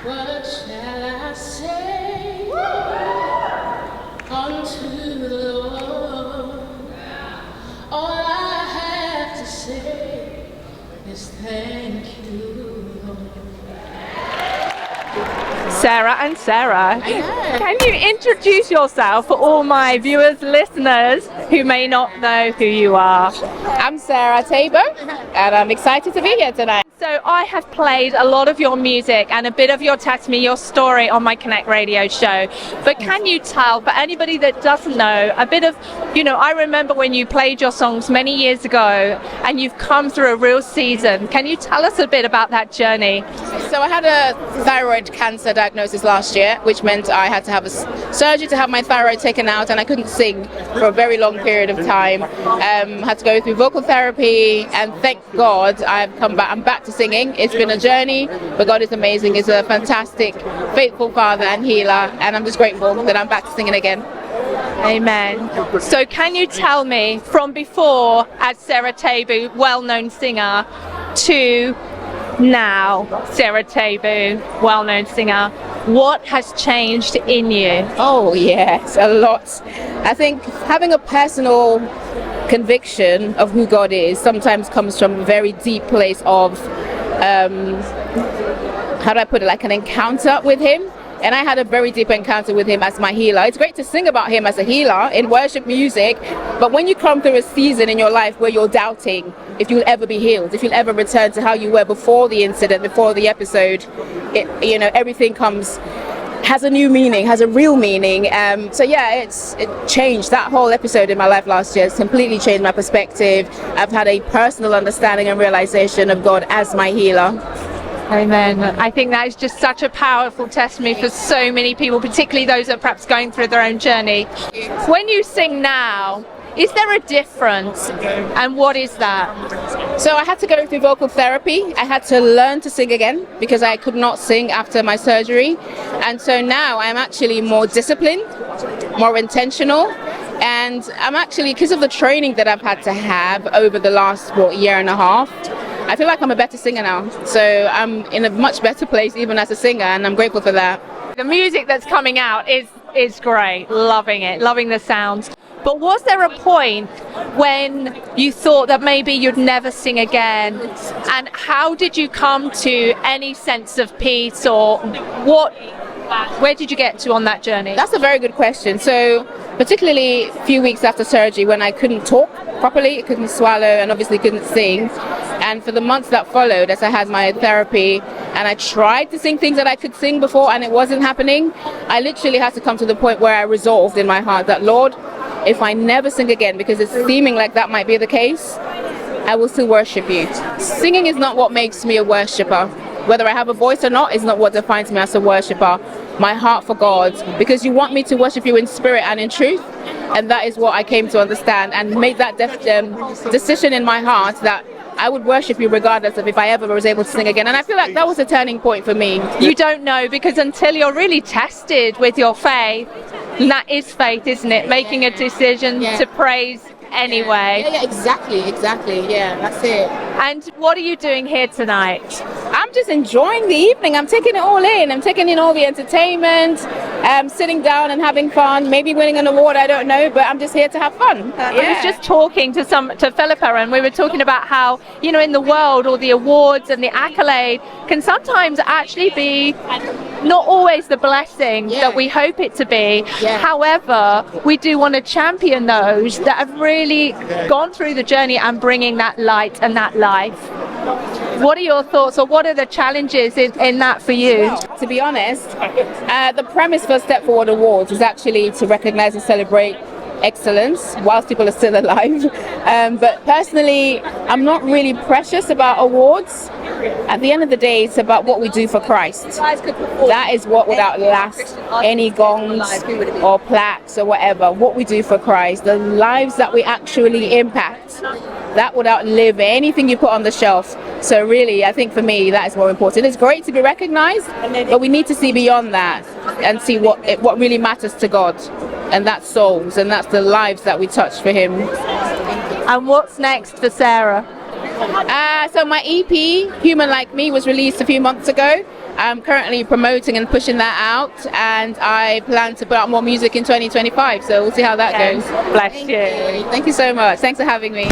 What shall I say unto the Lord? All I have to say is thank you, Lord. Sarah and Sarah, can you introduce yourself for all my viewers, listeners who may not know who you are? I'm Sarah Teibo, and I'm excited to be here tonight. So I have played a lot of your music and a bit of your testimony, your story on my Connect radio show. But can you tell, for anybody that doesn't know, a bit of, I remember when you played your songs many years ago and you've come through a real season. Can you tell us a bit about that journey? So I had a thyroid cancer diagnosis last year, which meant I had to have a surgery to have my thyroid taken out, and I couldn't sing for a very long period of time. Had to go through vocal therapy, and thank God I'm back to singing. It's been a journey, but God is amazing. He's a fantastic, faithful Father and healer, and I'm just grateful that I'm back to singing again. Amen. So can you tell me, from before as Sarah Teibo, well-known singer, to now Sarah Teibo, well-known singer, what has changed in you? Oh yes, a lot. I think having a personal conviction of who God is sometimes comes from a very deep place of how do I put it, like an encounter with him. And I had a very deep encounter with him as my healer. It's great to sing about him as a healer in worship music, but when you come through a season in your life where you're doubting if you'll ever be healed, if you'll ever return to how you were before the incident, before the episode, everything has a new meaning, has a real meaning. So yeah, it changed that whole episode in my life last year. It's completely changed my perspective. I've had a personal understanding and realization of God as my healer. Amen. I think that is just such a powerful testimony for so many people, particularly those that are perhaps going through their own journey. When you sing now, is there a difference? And what is that? So I had to go through vocal therapy. I had to learn to sing again because I could not sing after my surgery. And so now I'm actually more disciplined, more intentional. And I'm actually, because of the training that I've had to have over the last, year and a half, I feel like I'm a better singer now. So I'm in a much better place even as a singer, and I'm grateful for that. The music that's coming out is great. Loving it, loving the sounds. But was there a point when you thought that maybe you'd never sing again? And how did you come to any sense of peace, or where did you get to on that journey? That's a very good question. So particularly a few weeks after surgery, when I couldn't talk properly, couldn't swallow, and obviously couldn't sing, and for the months that followed as I had my therapy and I tried to sing things that I could sing before and it wasn't happening, I literally had to come to the point where I resolved in my heart that, Lord, if I never sing again, because it's seeming like that might be the case, I will still worship you. Singing is not what makes me a worshiper. Whether I have a voice or not is not what defines me as a worshiper. My heart for God, because you want me to worship you in spirit and in truth, and that is what I came to understand and made that decision in my heart that I would worship you regardless of if I ever was able to sing again. And I feel like that was a turning point for me. You don't know, because until you're really tested with your faith, and that is faith, isn't it? Making a decision to praise anyway. Yeah, exactly, yeah, that's it. And what are you doing here tonight? I'm just enjoying the evening. I'm taking it all in. I'm taking in all the entertainment, sitting down and having fun, maybe winning an award, I don't know, but I'm just here to have fun. I was just talking to Philippa, and we were talking about how, in the world, all the awards and the accolade can sometimes actually be not always the blessing that we hope it to be. However, we do want to champion those that have really gone through the journey and bringing that light and that life. What are your thoughts, or what are the challenges in that for you? To be honest, the premise for StepFwd Awards is actually to recognize and celebrate excellence whilst people are still alive. But personally, I'm not really precious about awards. At the end of the day, it's about what we do for Christ. That is what would outlast any gongs or plaques or whatever. What we do for Christ, the lives that we actually impact, that would outlive anything you put on the shelf. So really, I think for me, that is more important. It's great to be recognized, but we need to see beyond that and see what really matters to God. And that's souls, and that's the lives that we touch for him. And what's next for Sarah? So my EP, Human Like Me, was released a few months ago. I'm currently promoting and pushing that out, and I plan to put out more music in 2025, so we'll see how that goes. Bless you. Thank you so much. Thanks for having me.